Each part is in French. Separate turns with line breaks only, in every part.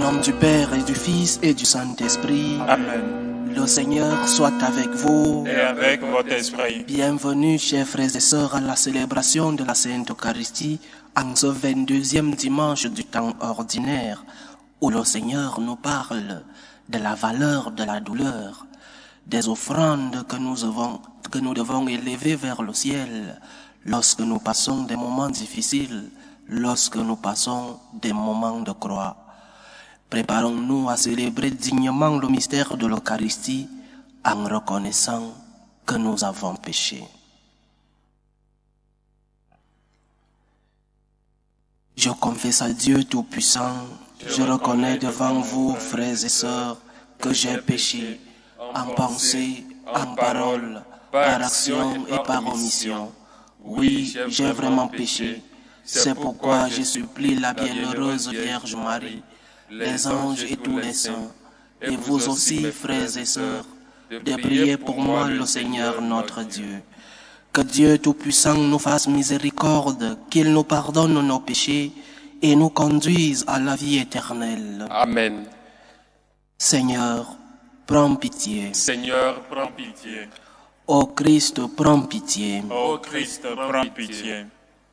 nom du Père et du Fils et du Saint-Esprit.
Amen.
Le Seigneur soit avec vous.
Et avec votre esprit.
Bienvenue, chers frères et sœurs, à la célébration de la Sainte Eucharistie en ce 22e dimanche du temps ordinaire, où le Seigneur nous parle de la valeur de la douleur, des offrandes que nous devons élever vers le ciel lorsque nous passons des moments difficiles, lorsque nous passons des moments de croix. Préparons-nous à célébrer dignement le mystère de l'Eucharistie en reconnaissant que nous avons péché. Je confesse à Dieu Tout-Puissant, je reconnais devant vous, frères et sœurs, que j'ai péché en pensée, en parole, par action et par omission. Oui, j'ai vraiment péché. C'est pourquoi je supplie la bienheureuse Vierge Marie, les anges et tous les saints, et vous aussi, frères et sœurs, de prier pour moi le Seigneur notre Dieu. Que Dieu Tout-Puissant nous fasse miséricorde, qu'il nous pardonne nos péchés et nous conduise à la vie éternelle.
Amen.
Seigneur, prends pitié.
Seigneur, prends pitié.
Ô Christ, prends pitié.
Ô Christ, prends pitié.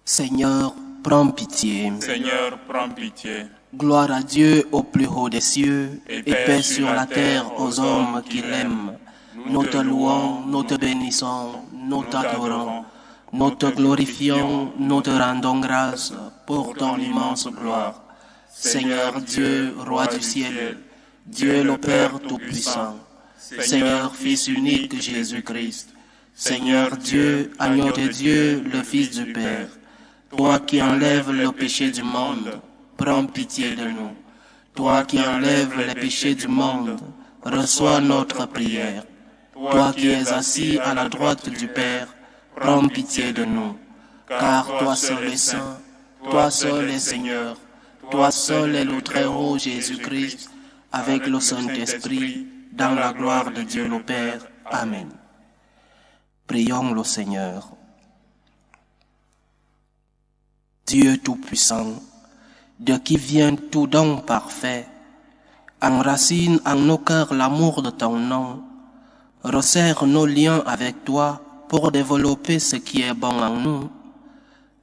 Seigneur, prends pitié.
Seigneur, prends pitié.
Gloire à Dieu au plus haut des cieux, et paix sur la terre aux hommes qui l'aiment. Nous te louons, nous te bénissons, nous t'adorons, nous te glorifions, nous te rendons grâce pour ton immense gloire. Seigneur Dieu, Roi du ciel, Dieu le Père Tout-Puissant, Seigneur Fils unique Jésus-Christ, Seigneur Dieu, Agneau de Dieu, le Fils du Père, toi qui enlèves le péché du monde, prends pitié de nous. Toi qui enlèves les péchés du monde, reçois notre prière. Toi qui es assis à la droite du Père, prends pitié de nous. Car toi seul est saint, toi seul est Seigneur, toi seul est le Très-Haut Jésus-Christ, avec le Saint-Esprit, dans la gloire de Dieu le Père. Amen. Prions le Seigneur. Dieu Tout-Puissant, de qui vient tout don parfait, enracine en nos cœurs l'amour de ton nom, resserre nos liens avec toi pour développer ce qui est bon en nous,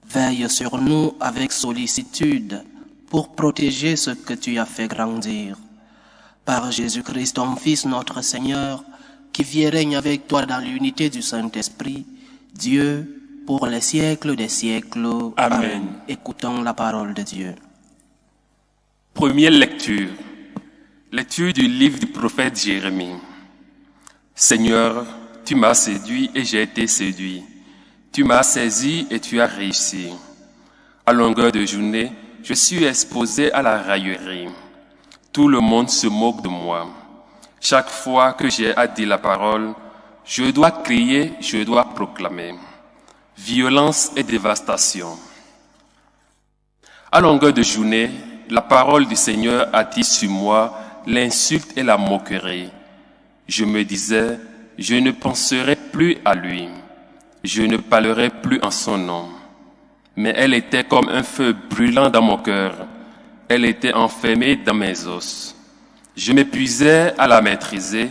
veille sur nous avec sollicitude pour protéger ce que tu as fait grandir. Par Jésus-Christ, ton Fils, notre Seigneur, qui vit et règne avec toi dans l'unité du Saint-Esprit, Dieu, pour les siècles des siècles.
Amen.
Écoutons la parole de Dieu.
Première lecture. Lecture du livre du prophète Jérémie. Seigneur, tu m'as séduit et j'ai été séduit. Tu m'as saisi et tu as réussi. À longueur de journée, je suis exposé à la raillerie. Tout le monde se moque de moi. Chaque fois que j'ai à dire la parole, je dois crier, je dois proclamer. Violence et dévastation. À longueur de journée, la parole du Seigneur attire sur moi l'insulte et la moquerie. Je me disais, je ne penserai plus à lui. Je ne parlerai plus en son nom. Mais elle était comme un feu brûlant dans mon cœur. Elle était enfermée dans mes os. Je m'épuisais à la maîtriser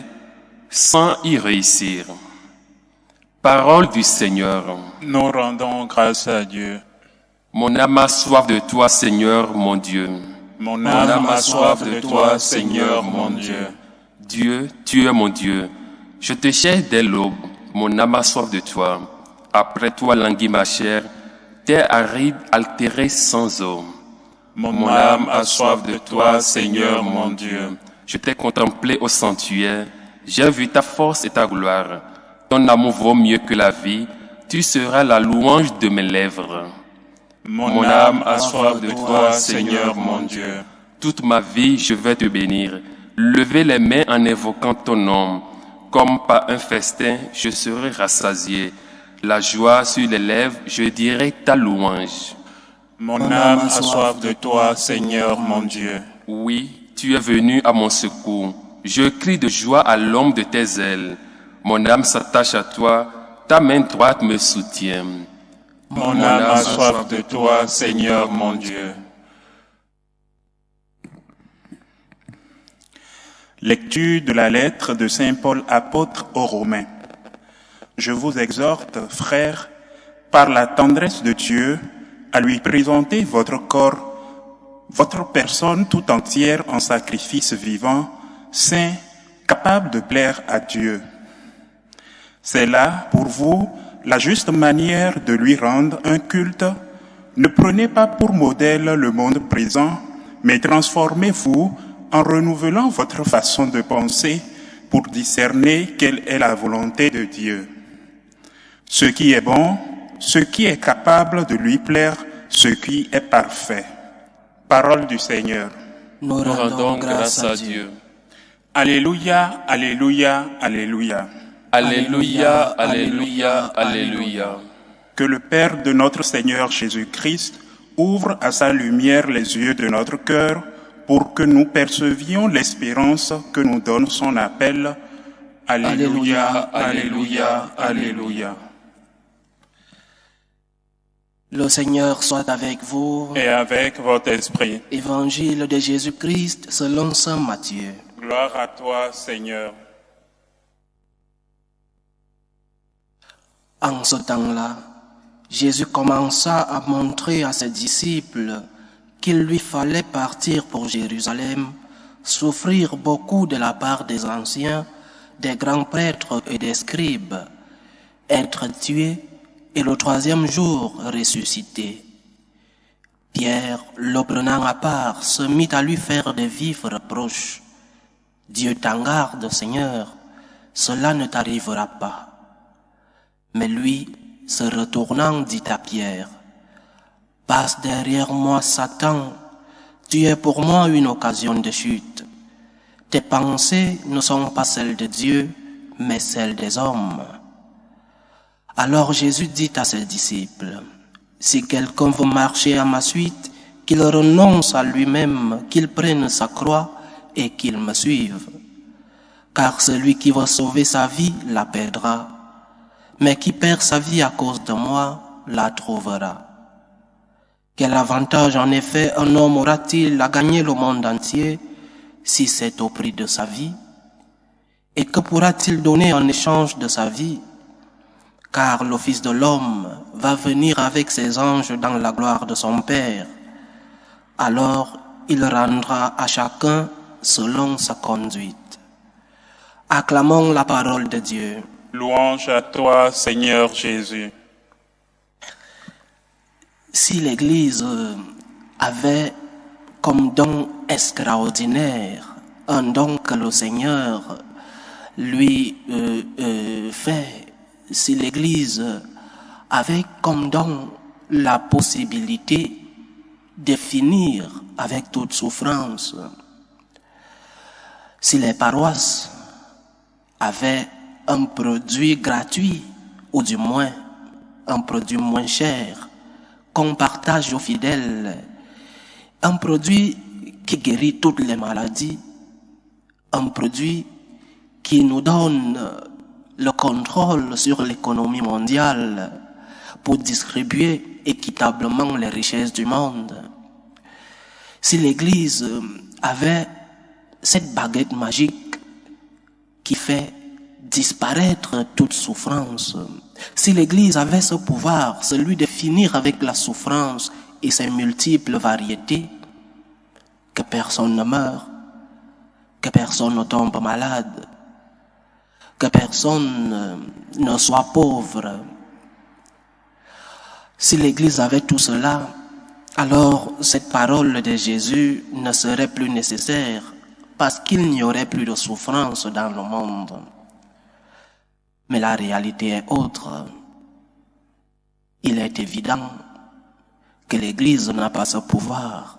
sans y réussir. Parole du Seigneur.
Nous rendons grâce à Dieu.
Mon âme a soif de toi, Seigneur, mon Dieu.
Mon âme a soif de toi, Seigneur, mon Dieu.
Dieu, tu es mon Dieu. Je te cherche dès l'aube. Mon âme a soif de toi. Après toi languit ma chair. Terre aride, altérée sans eau.
Mon âme a soif de toi, Seigneur, mon Dieu.
Je t'ai contemplé au sanctuaire. J'ai vu ta force et ta gloire. Ton amour vaut mieux que la vie. Tu seras la louange de mes lèvres.
Mon âme a soif de toi, Seigneur, mon Dieu.
Toute ma vie, je vais te bénir. Levez les mains en évoquant ton nom. Comme par un festin, je serai rassasié. La joie sur les lèvres, je dirai ta louange.
Mon âme a soif de toi, Seigneur, mon Dieu.
Oui, tu es venu à mon secours. Je crie de joie à l'ombre de tes ailes. Mon âme s'attache à toi, ta main droite me soutient.
Mon âme a soif de toi, Seigneur, mon Dieu.
Lecture de la lettre de Saint Paul apôtre aux Romains. Je vous exhorte, frères, par la tendresse de Dieu, à lui présenter votre corps, votre personne tout entière en sacrifice vivant, saint, capable de plaire à Dieu. C'est là, pour vous, la juste manière de lui rendre un culte. Ne prenez pas pour modèle le monde présent, mais transformez-vous en renouvelant votre façon de penser pour discerner quelle est la volonté de Dieu. Ce qui est bon, ce qui est capable de lui plaire, ce qui est parfait. Parole du Seigneur.
Nous rendons grâce à Dieu.
Alléluia, alléluia, alléluia.
Alléluia, alléluia, alléluia.
Que le Père de notre Seigneur Jésus-Christ ouvre à sa lumière les yeux de notre cœur pour que nous percevions l'espérance que nous donne son appel. Alléluia, alléluia, alléluia.
Le Seigneur soit avec vous.
Et avec votre esprit.
Évangile de Jésus-Christ selon saint Matthieu.
Gloire à toi, Seigneur.
En ce temps-là, Jésus commença à montrer à ses disciples qu'il lui fallait partir pour Jérusalem, souffrir beaucoup de la part des anciens, des grands prêtres et des scribes, être tué et le troisième jour ressuscité. Pierre, le prenant à part, se mit à lui faire de vifs reproches. « Dieu t'en garde, Seigneur, cela ne t'arrivera pas. » Mais lui, se retournant, dit à Pierre, « Passe derrière moi, Satan, tu es pour moi une occasion de chute. Tes pensées ne sont pas celles de Dieu, mais celles des hommes. » Alors Jésus dit à ses disciples, « Si quelqu'un veut marcher à ma suite, qu'il renonce à lui-même, qu'il prenne sa croix et qu'il me suive. Car celui qui veut sauver sa vie la perdra. Mais qui perd sa vie à cause de moi, la trouvera. Quel avantage en effet un homme aura-t-il à gagner le monde entier si c'est au prix de sa vie? Et que pourra-t-il donner en échange de sa vie? Car le Fils de l'homme va venir avec ses anges dans la gloire de son Père. Alors il rendra à chacun selon sa conduite. » Acclamons la parole de Dieu.
Louange à toi, Seigneur Jésus.
Si l'Église avait comme don extraordinaire un don que le Seigneur lui fait, si l'Église avait comme don la possibilité de finir avec toute souffrance, si les paroisses avaient un produit gratuit, ou du moins un produit moins cher, qu'on partage aux fidèles, un produit qui guérit toutes les maladies, un produit qui nous donne le contrôle sur l'économie mondiale pour distribuer équitablement les richesses du monde. Si l'Église avait cette baguette magique qui fait disparaître toute souffrance, si l'Église avait ce pouvoir, celui de finir avec la souffrance et ses multiples variétés, que personne ne meure, que personne ne tombe malade, que personne ne soit pauvre. Si l'Église avait tout cela, alors cette parole de Jésus ne serait plus nécessaire parce qu'il n'y aurait plus de souffrance dans le monde. Mais la réalité est autre. Il est évident que l'Église n'a pas ce pouvoir.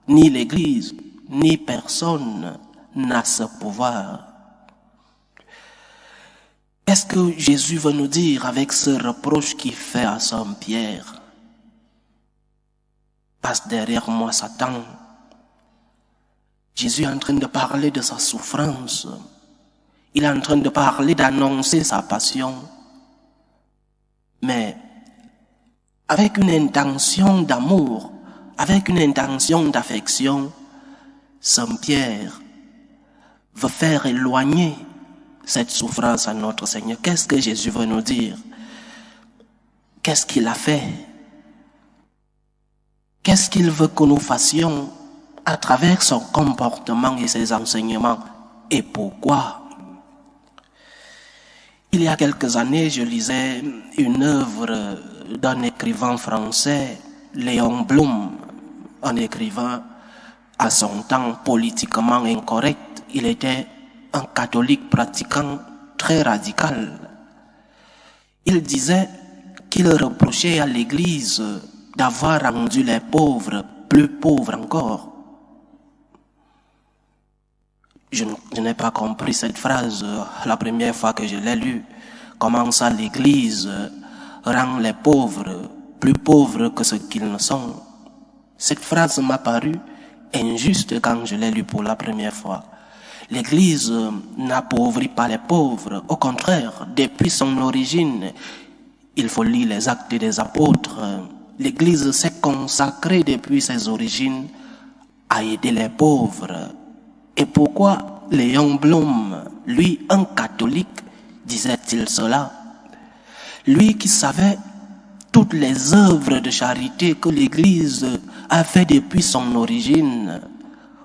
Ni l'Église, ni personne n'a ce pouvoir. Qu'est-ce que Jésus veut nous dire avec ce reproche qu'il fait à Saint Pierre? Passe derrière moi, Satan. Jésus est en train de parler de sa souffrance. Il est en train de parler, d'annoncer sa passion. Mais avec une intention d'amour, avec une intention d'affection, Saint Pierre veut faire éloigner cette souffrance à notre Seigneur. Qu'est-ce que Jésus veut nous dire? Qu'est-ce qu'il a fait? Qu'est-ce qu'il veut que nous fassions à travers son comportement et ses enseignements? Et pourquoi? Il y a quelques années, je lisais une œuvre d'un écrivain français, Léon Blum, un écrivain à son temps politiquement incorrect. Il était un catholique pratiquant très radical. Il disait qu'il reprochait à l'Église d'avoir rendu les pauvres plus pauvres encore. Je n'ai pas compris cette phrase la première fois que je l'ai lue. Comment ça l'Église rend les pauvres plus pauvres que ce qu'ils ne sont? Cette phrase m'a paru injuste quand je l'ai lue pour la première fois. L'Église n'appauvrit pas les pauvres. Au contraire, depuis son origine, il faut lire les Actes des Apôtres. L'Église s'est consacrée depuis ses origines à aider les pauvres. Et pourquoi Léon Blum, lui, un catholique, disait-il cela? Lui qui savait toutes les œuvres de charité que l'Église a fait depuis son origine,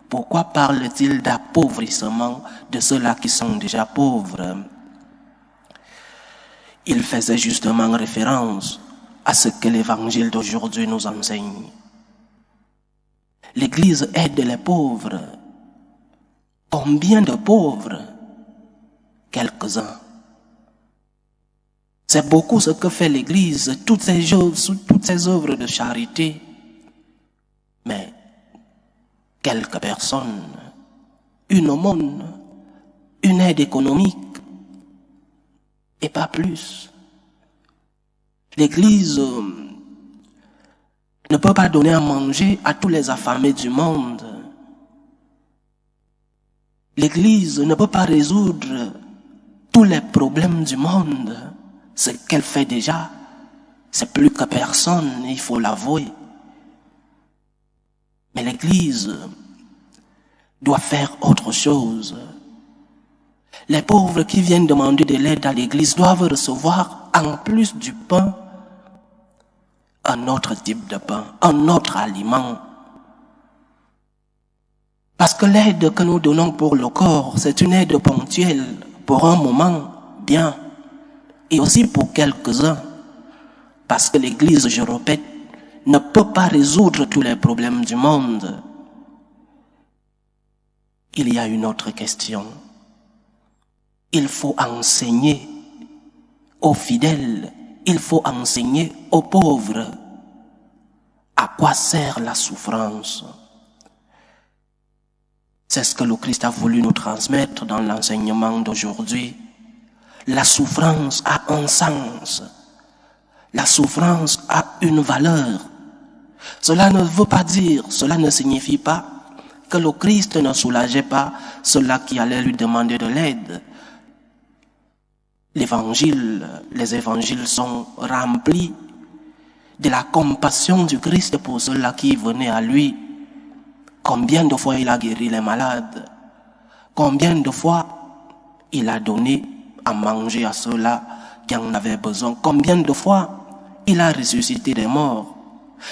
pourquoi parle-t-il d'appauvrissement de ceux-là qui sont déjà pauvres? Il faisait justement référence à ce que l'Évangile d'aujourd'hui nous enseigne. L'Église aide les pauvres. Combien de pauvres? Quelques-uns. C'est beaucoup ce que fait l'Église, toutes ces œuvres de charité. Mais quelques personnes, une aumône, une aide économique, et pas plus. L'Église ne peut pas donner à manger à tous les affamés du monde. L'Église ne peut pas résoudre tous les problèmes du monde. Ce qu'elle fait déjà, c'est plus que personne, il faut l'avouer. Mais l'Église doit faire autre chose. Les pauvres qui viennent demander de l'aide à l'Église doivent recevoir, en plus du pain, un autre type de pain, un autre aliment. Parce que l'aide que nous donnons pour le corps, c'est une aide ponctuelle, pour un moment, bien, et aussi pour quelques-uns. Parce que l'Église, je répète, ne peut pas résoudre tous les problèmes du monde. Il y a une autre question. Il faut enseigner aux fidèles, il faut enseigner aux pauvres. À quoi sert la souffrance? C'est ce que le Christ a voulu nous transmettre dans l'enseignement d'aujourd'hui. La souffrance a un sens. La souffrance a une valeur. Cela ne veut pas dire, cela ne signifie pas que le Christ ne soulageait pas ceux-là qui allaient lui demander de l'aide. Les évangiles sont remplis de la compassion du Christ pour ceux-là qui venaient à lui. Combien de fois il a guéri les malades? Combien de fois il a donné à manger à ceux-là qui en avaient besoin? Combien de fois il a ressuscité des morts?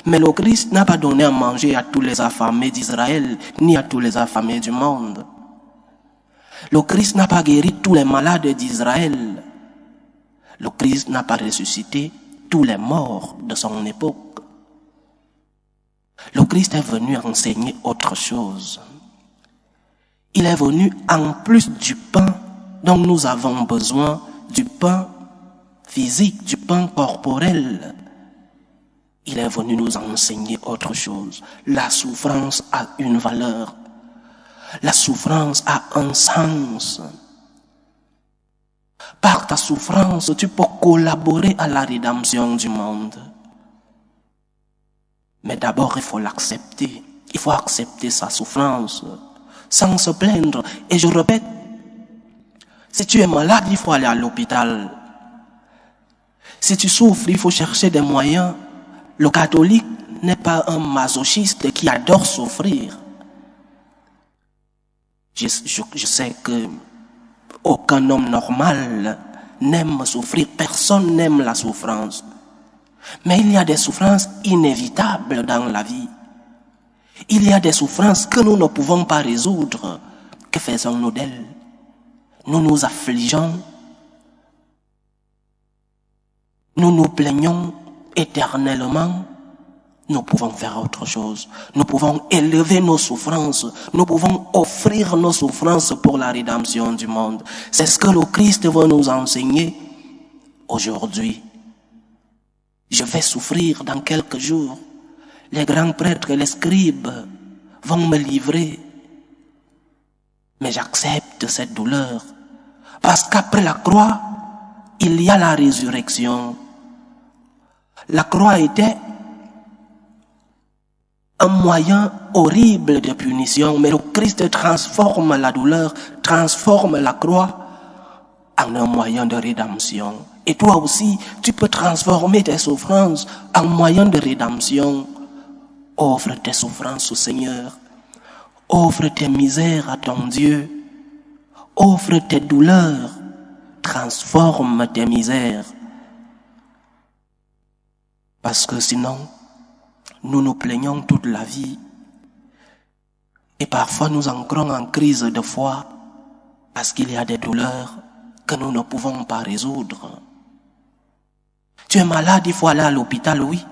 Mais le Christ n'a pas donné à manger à tous les affamés d'Israël, ni à tous les affamés du monde. Le Christ n'a pas guéri tous les malades d'Israël. Le Christ n'a pas ressuscité tous les morts de son époque. Le Christ est venu enseigner autre chose. Il est venu, en plus du pain dont nous avons besoin, du pain physique, du pain corporel, il est venu nous enseigner autre chose. La souffrance a une valeur. La souffrance a un sens. Par ta souffrance, tu peux collaborer à la rédemption du monde. Mais d'abord, il faut l'accepter. Il faut accepter sa souffrance sans se plaindre. Et je répète, si tu es malade, il faut aller à l'hôpital. Si tu souffres, il faut chercher des moyens. Le catholique n'est pas un masochiste qui adore souffrir. Je sais que aucun homme normal n'aime souffrir, personne n'aime la souffrance. Mais il y a des souffrances inévitables dans la vie. Il y a des souffrances que nous ne pouvons pas résoudre. Que faisons-nous d'elles? Nous nous affligeons, nous nous plaignons éternellement. Nous pouvons faire autre chose. Nous pouvons élever nos souffrances. Nous pouvons offrir nos souffrances pour la rédemption du monde. C'est ce que le Christ veut nous enseigner aujourd'hui. Je vais souffrir dans quelques jours. Les grands prêtres et les scribes vont me livrer. Mais j'accepte cette douleur. Parce qu'après la croix, il y a la résurrection. La croix était un moyen horrible de punition, mais le Christ transforme la douleur, transforme la croix en un moyen de rédemption. Et toi aussi, tu peux transformer tes souffrances en moyen de rédemption. Offre tes souffrances au Seigneur. Offre tes misères à ton Dieu. Offre tes douleurs. Transforme tes misères. Parce que sinon, nous nous plaignons toute la vie. Et parfois nous entrons en crise de foi parce qu'il y a des douleurs que nous ne pouvons pas résoudre. Tu es malade, il faut aller à l'hôpital, oui.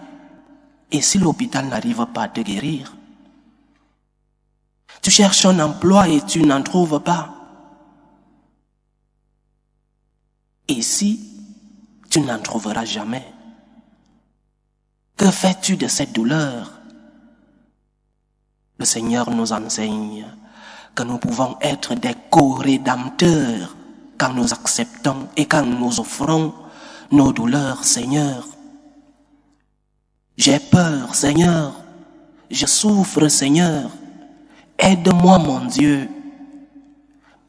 Et si l'hôpital n'arrive pas à te guérir? Tu cherches un emploi et tu n'en trouves pas. Et si tu n'en trouveras jamais? Que fais-tu de cette douleur? Le Seigneur nous enseigne que nous pouvons être des co-rédempteurs quand nous acceptons et quand nous offrons nos douleurs, Seigneur. J'ai peur, Seigneur. Je souffre, Seigneur. Aide-moi, mon Dieu.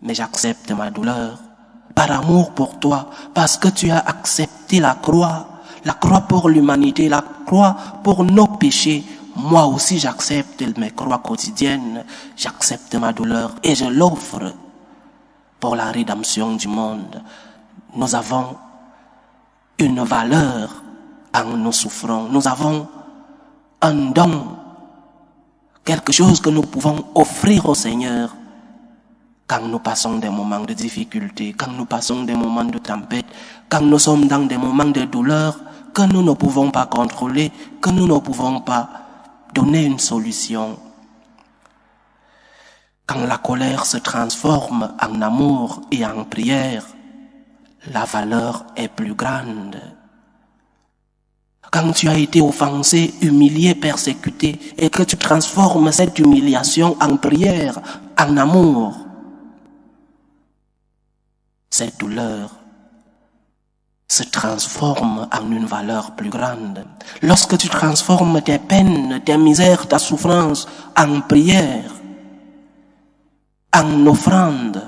Mais j'accepte ma douleur par amour pour toi, parce que tu as accepté la croix pour l'humanité, la croix pour nos péchés. Moi aussi, j'accepte mes croix quotidiennes, j'accepte ma douleur et je l'offre pour la rédemption du monde. Nous avons une valeur en nous souffrant. Nous avons un don, quelque chose que nous pouvons offrir au Seigneur quand nous passons des moments de difficulté, quand nous passons des moments de tempête, quand nous sommes dans des moments de douleur que nous ne pouvons pas contrôler, que nous ne pouvons pas donner une solution. Quand la colère se transforme en amour et en prière, la valeur est plus grande. Quand tu as été offensé, humilié, persécuté, et que tu transformes cette humiliation en prière, en amour, cette douleur se transforme en une valeur plus grande. Lorsque tu transformes tes peines, tes misères, ta souffrance en prière, en offrande,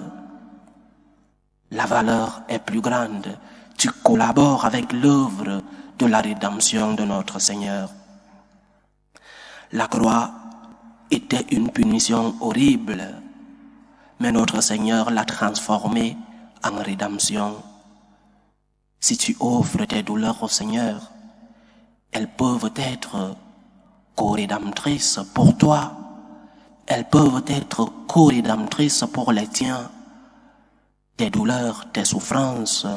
la valeur est plus grande. Tu collabores avec l'œuvre de la rédemption de notre Seigneur. La croix était une punition horrible, mais notre Seigneur l'a transformée en rédemption. Si tu offres tes douleurs au Seigneur, elles peuvent être co-rédemptrices pour toi. Elles peuvent être co-rédemptrices pour les tiens. Tes douleurs, tes souffrances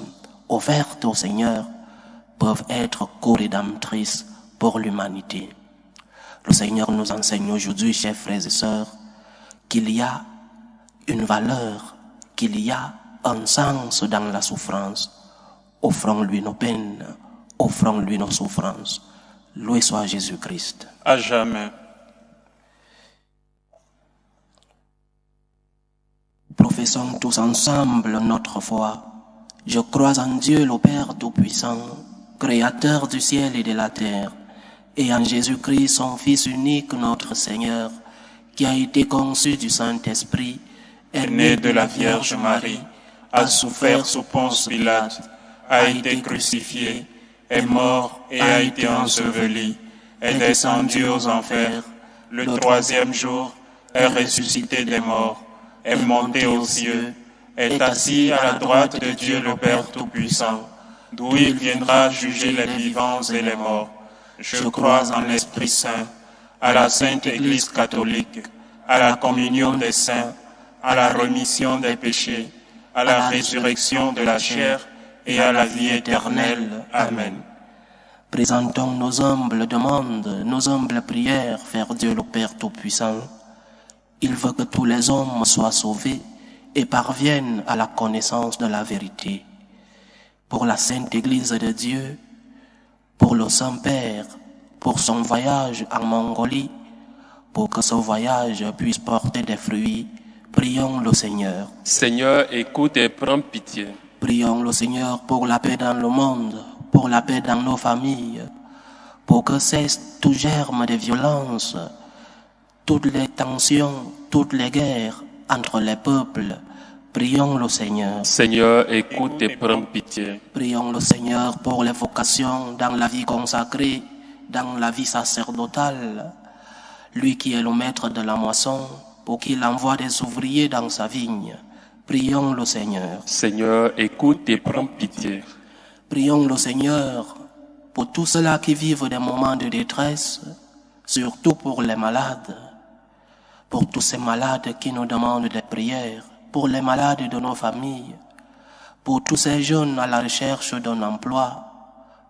offertes au Seigneur peuvent être co-rédemptrices pour l'humanité. Le Seigneur nous enseigne aujourd'hui, chers frères et sœurs, qu'il y a une valeur, qu'il y a un sens dans la souffrance. Offrons-lui nos peines, offrons-lui nos souffrances. Loué soit Jésus-Christ.
À jamais.
Professons tous ensemble notre foi. Je crois en Dieu le Père Tout-Puissant, Créateur du ciel et de la terre, et en Jésus-Christ, son Fils unique, notre Seigneur, qui a été conçu du Saint-Esprit,
Est né de la Vierge Marie, a souffert sous Ponce Pilate, a été crucifié, est mort et a été enseveli, est descendu aux enfers, le troisième jour est ressuscité des morts, est monté aux cieux, est assis à la droite de Dieu le Père Tout-Puissant, d'où il viendra juger les vivants et les morts. Je crois en l'Esprit Saint, à la Sainte Église catholique, à la communion des saints, à la rémission des péchés, à la résurrection de la chair et à la vie éternelle. Amen.
Présentons nos humbles demandes, nos humbles prières vers Dieu le Père Tout-Puissant. Il veut que tous les hommes soient sauvés et parviennent à la connaissance de la vérité. Pour la Sainte Église de Dieu, pour le Saint-Père, pour son voyage en Mongolie, pour que ce voyage puisse porter des fruits, prions le Seigneur.
Seigneur, écoute et prends pitié.
Prions le Seigneur pour la paix dans le monde, pour la paix dans nos familles, pour que cesse tout germe de violence, toutes les tensions, toutes les guerres entre les peuples. Prions le Seigneur.
Seigneur, écoute et prends pitié.
Prions le Seigneur pour les vocations dans la vie consacrée, dans la vie sacerdotale. Lui qui est le maître de la moisson, pour qu'il envoie des ouvriers dans sa vigne. Prions le Seigneur.
Seigneur, écoute et prends pitié.
Prions le Seigneur pour tous ceux-là qui vivent des moments de détresse, surtout pour les malades, pour tous ces malades qui nous demandent des prières, pour les malades de nos familles, pour tous ces jeunes à la recherche d'un emploi,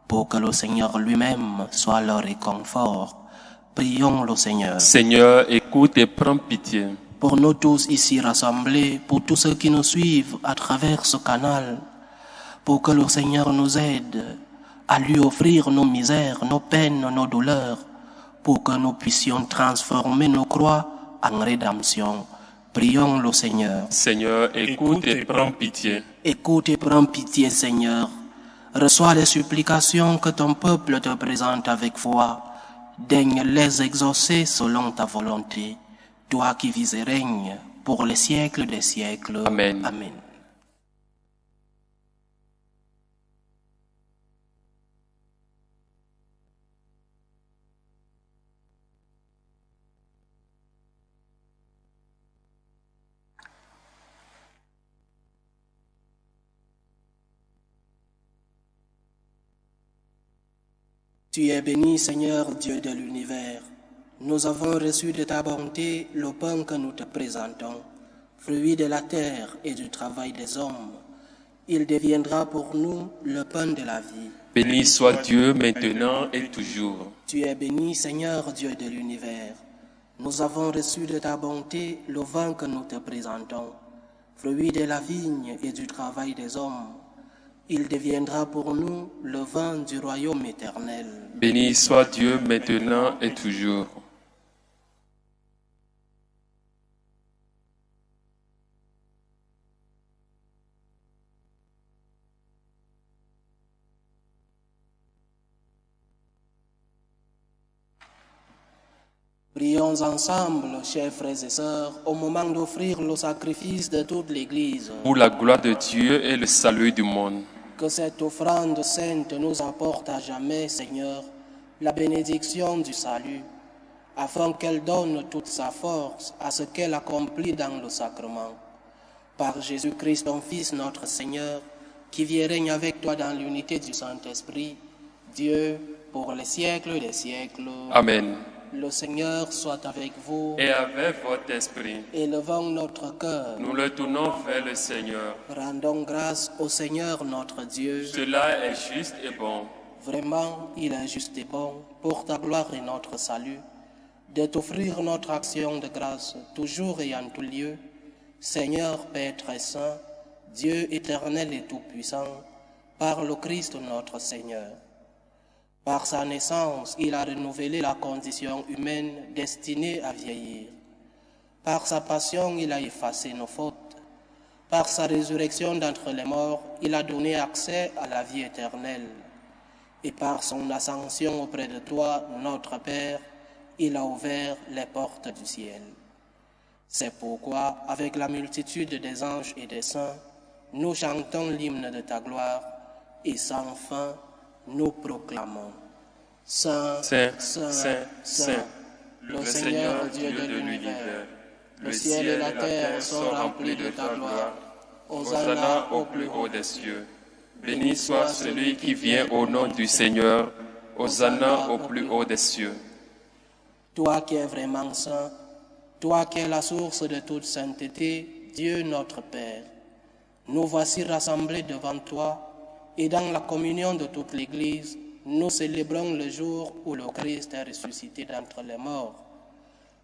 pour que le Seigneur lui-même soit leur réconfort. Prions le Seigneur.
Seigneur, écoute et prends pitié.
Pour nous tous ici rassemblés, pour tous ceux qui nous suivent à travers ce canal, pour que le Seigneur nous aide à lui offrir nos misères, nos peines, nos douleurs, pour que nous puissions transformer nos croix en rédemption. Prions le Seigneur.
Seigneur, écoute et prends pitié.
Écoute et prends pitié, Seigneur. Reçois les supplications que ton peuple te présente avec foi. Daigne les exaucer selon ta volonté. Toi qui vis et règnes pour les siècles des siècles.
Amen.
Amen. Tu es béni, Seigneur Dieu de l'univers. Nous avons reçu de ta bonté le pain que nous te présentons, fruit de la terre et du travail des hommes. Il deviendra pour nous le pain de la vie.
Béni soit Dieu maintenant et toujours.
Tu es béni, Seigneur Dieu de l'univers. Nous avons reçu de ta bonté le vin que nous te présentons, fruit de la vigne et du travail des hommes. Il deviendra pour nous le vin du royaume éternel.
Béni soit Dieu maintenant et toujours.
Prions ensemble, chers frères et sœurs, au moment d'offrir le sacrifice de toute l'Église.
Pour la gloire de Dieu et le salut du monde.
Que cette offrande sainte nous apporte à jamais, Seigneur, la bénédiction du salut, afin qu'elle donne toute sa force à ce qu'elle accomplit dans le sacrement. Par Jésus-Christ, ton Fils, notre Seigneur, qui vit et règne avec toi dans l'unité du Saint-Esprit, Dieu, pour les siècles des siècles.
Amen.
Le Seigneur soit avec vous.
Et avec votre esprit.
Élevons notre cœur.
Nous le tournons vers le Seigneur.
Rendons grâce au Seigneur notre Dieu.
Cela est juste et bon.
Vraiment, il est juste et bon, pour ta gloire et notre salut, de t'offrir notre action de grâce, toujours et en tout lieu. Seigneur, Père très saint, Dieu éternel et tout-puissant, par le Christ notre Seigneur. Par sa naissance, il a renouvelé la condition humaine destinée à vieillir. Par sa passion, il a effacé nos fautes. Par sa résurrection d'entre les morts, il a donné accès à la vie éternelle. Et par son ascension auprès de toi, notre Père, il a ouvert les portes du ciel. C'est pourquoi, avec la multitude des anges et des saints, nous chantons l'hymne de ta gloire, et sans fin, nous proclamons. Saint,
Saint,
Saint,
Saint,
Saint,
Saint,
le Seigneur Dieu de l'univers, Le ciel et la terre sont remplis de ta gloire.
Hosanna au plus haut des cieux. Béni soit celui qui vient au nom du Seigneur. Hosanna au plus haut des cieux.
Toi qui es vraiment saint, toi qui es la source de toute sainteté, Dieu notre Père, nous voici rassemblés devant toi et dans la communion de toute l'Église, nous célébrons le jour où le Christ est ressuscité d'entre les morts.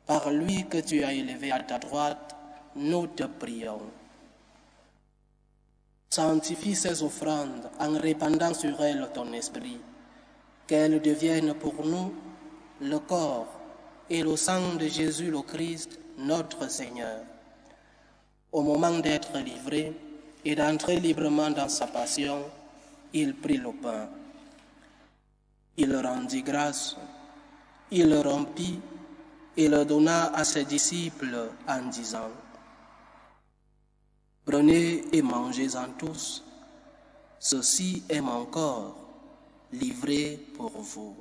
Par lui que tu as élevé à ta droite, nous te prions. Sanctifie ces offrandes en répandant sur elles ton esprit, qu'elles deviennent pour nous le corps et le sang de Jésus le Christ, notre Seigneur. Au moment d'être livré et d'entrer librement dans sa passion, il prit le pain. Il rendit grâce, il le rompit et le donna à ses disciples en disant: Prenez et mangez-en tous, ceci est mon corps, livré pour vous.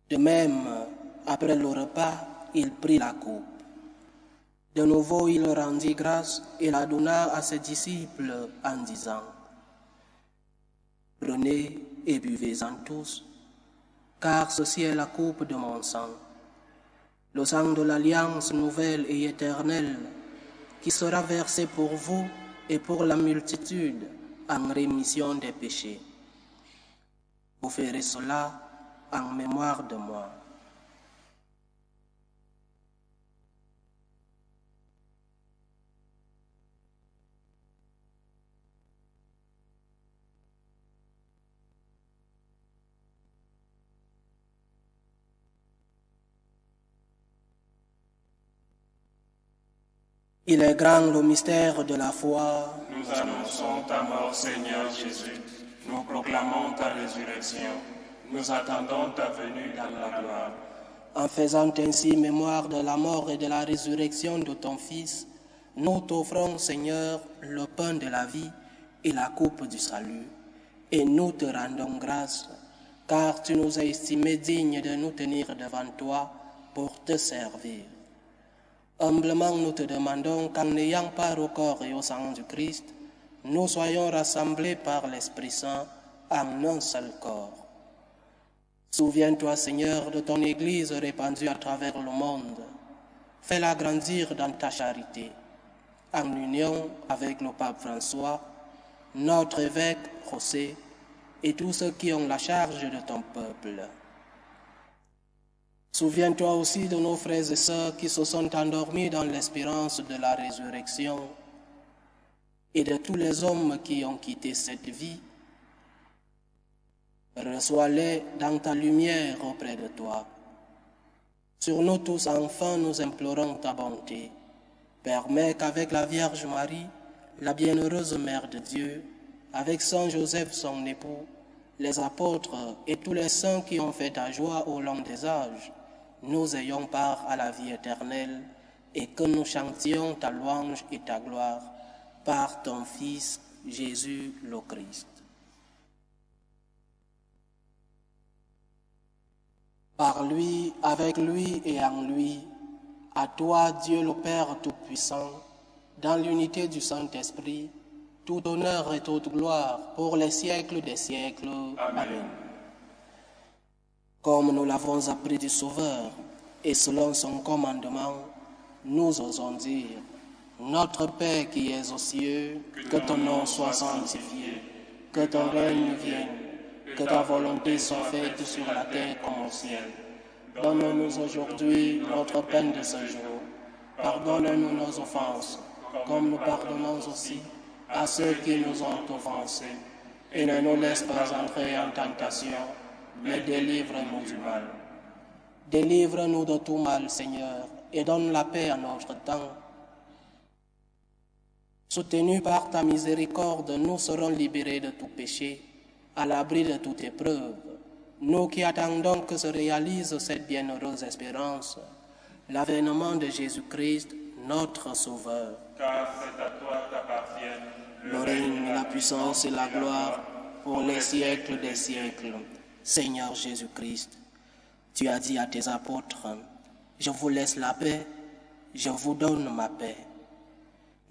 De même, après le repas, il prit la coupe. De nouveau, il rendit grâce et la donna à ses disciples en disant: Prenez et buvez-en tous, car ceci est la coupe de mon sang, le sang de l'alliance nouvelle et éternelle, qui sera versé pour vous et pour la multitude en rémission des péchés. Vous ferez cela en mémoire de moi. Il est grand le mystère de la foi.
Nous annonçons ta mort, Seigneur Jésus. Nous proclamons ta résurrection. Nous attendons ta venue dans la gloire.
En faisant ainsi mémoire de la mort et de la résurrection de ton Fils, nous t'offrons, Seigneur, le pain de la vie et la coupe du salut. Et nous te rendons grâce, car tu nous as estimés dignes de nous tenir devant toi pour te servir. Humblement, nous te demandons qu'en n'ayant part au corps et au sang du Christ, nous soyons rassemblés par l'Esprit Saint en un seul corps. Souviens-toi, Seigneur, de ton Église répandue à travers le monde. Fais-la grandir dans ta charité, en union avec le pape François, notre évêque José et tous ceux qui ont la charge de ton peuple. Souviens-toi aussi de nos frères et sœurs qui se sont endormis dans l'espérance de la résurrection et de tous les hommes qui ont quitté cette vie. Reçois-les dans ta lumière auprès de toi. Sur nous tous, enfin, nous implorons ta bonté. Permets qu'avec la Vierge Marie, la bienheureuse Mère de Dieu, avec Saint Joseph son époux, les apôtres et tous les saints qui ont fait ta joie au long des âges, nous ayons part à la vie éternelle et que nous chantions ta louange et ta gloire par ton Fils Jésus le Christ. Par lui, avec lui et en lui, à toi, Dieu le Père Tout-Puissant, dans l'unité du Saint-Esprit, tout honneur et toute gloire pour les siècles des siècles. Amen. Comme nous l'avons appris du Sauveur, et selon son commandement, nous osons dire: Notre Père qui es aux cieux, que ton nom soit sanctifié, que ton règne vienne, que ta volonté soit faite sur la terre comme au ciel. Donne-nous aujourd'hui notre pain de ce jour. Pardonne-nous nos offenses, comme nous pardonnons aussi à ceux qui nous ont offensés. Et ne nous laisse pas entrer en tentation, mais délivre-nous du mal. Délivre-nous de tout mal, Seigneur, et donne la paix à notre temps. Soutenus par ta miséricorde, nous serons libérés de tout péché, à l'abri de toute épreuve. Nous qui attendons que se réalise cette bienheureuse espérance, l'avènement de Jésus-Christ, notre Sauveur.
Car c'est à toi qu'appartiennent
Le règne, la puissance et la gloire pour les siècles des siècles. Seigneur Jésus-Christ, tu as dit à tes apôtres, « Je vous laisse la paix, je vous donne ma paix. »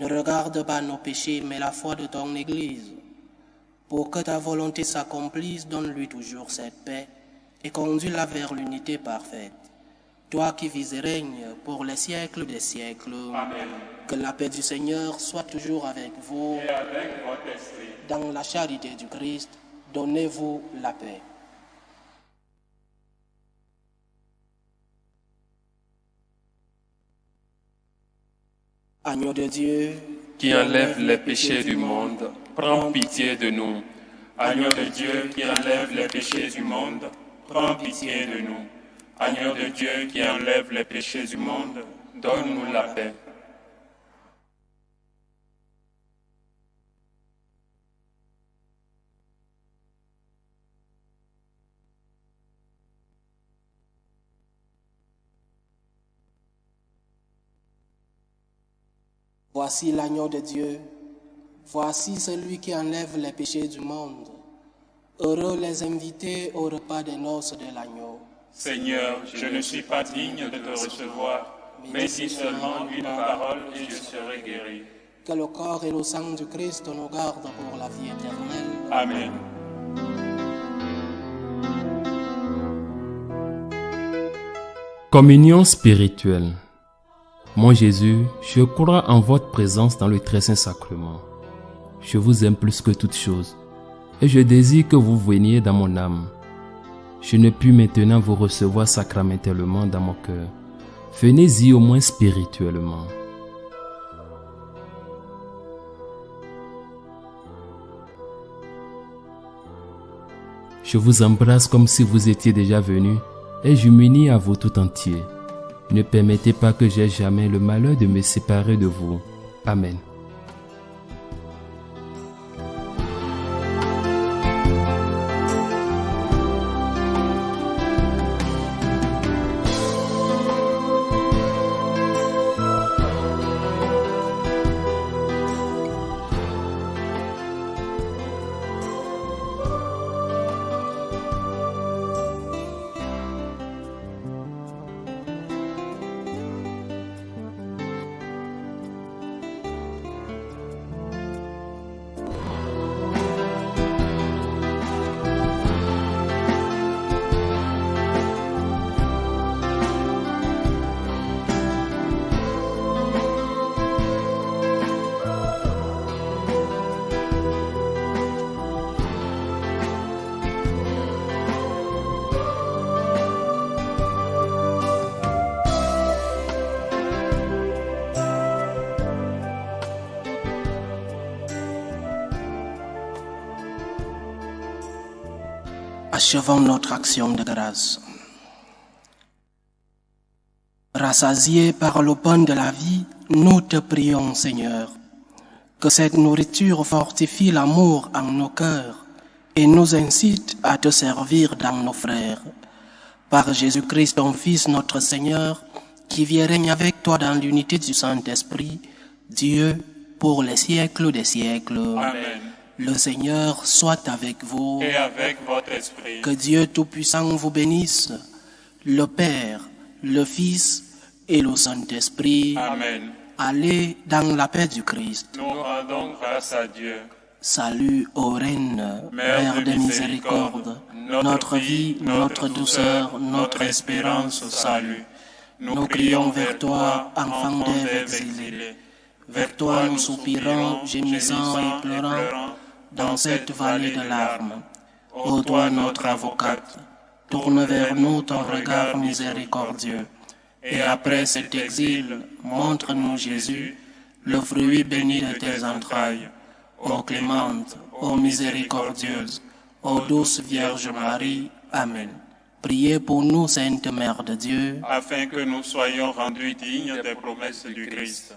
Ne regarde pas nos péchés, mais la foi de ton Église. Pour que ta volonté s'accomplisse, donne-lui toujours cette paix et conduis-la vers l'unité parfaite. Toi qui vis et règnes pour les siècles des siècles.
Amen.
Que la paix du Seigneur soit toujours avec vous.
Et avec votre esprit.
Dans la charité du Christ, donnez-vous la paix. Agneau de Dieu,
qui enlève les péchés du monde, prends pitié de nous.
Agneau de Dieu qui enlève les péchés du monde, prends pitié de nous. Agneau de Dieu qui enlève les péchés du monde, donne-nous la paix.
voici l'agneau de Dieu, voici celui qui enlève les péchés du monde. Heureux les invités au repas des noces de l'agneau.
Seigneur, je ne suis pas digne de te recevoir, mais dis seulement une parole et je serai guéri.
Que le corps et le sang du Christ nous gardent pour la vie éternelle.
Amen.
Communion spirituelle. Mon Jésus, je crois en votre présence dans le très saint sacrement. Je vous aime plus que toute chose, et je désire que vous veniez dans mon âme. Je ne puis maintenant vous recevoir sacramentellement dans mon cœur. Venez-y au moins spirituellement. Je vous embrasse comme si vous étiez déjà venu, et je m'unis à vous tout entier. Ne permettez pas que j'aie jamais le malheur de me séparer de vous. Amen.
Achevons notre action de grâce. Rassasiés par le pain de la vie, nous te prions, Seigneur, que cette nourriture fortifie l'amour en nos cœurs et nous incite à te servir dans nos frères. Par Jésus-Christ, ton Fils, notre Seigneur, qui vit et règne avec toi dans l'unité du Saint-Esprit, Dieu, pour les siècles des siècles.
Amen.
Le Seigneur soit avec vous.
Et avec votre esprit.
Que Dieu Tout-Puissant vous bénisse, le Père, le Fils et le Saint-Esprit.
Amen.
Allez dans la paix du Christ.
Nous rendons grâce à Dieu.
Salut ô Reine, Mère de miséricorde, notre vie, notre douceur, notre espérance au salut. Nous crions vers toi, enfant d'Ève exilé. Vers toi nous soupirons, gémissant et pleurant, dans cette vallée de larmes. Ô toi notre avocate, tourne vers nous ton regard miséricordieux. Et après cet exil, montre-nous Jésus, le fruit béni de tes entrailles. Ô clémente, ô miséricordieuse, ô douce Vierge Marie. Amen. Priez pour nous, Sainte Mère de Dieu,
afin que nous soyons rendus dignes des promesses du Christ.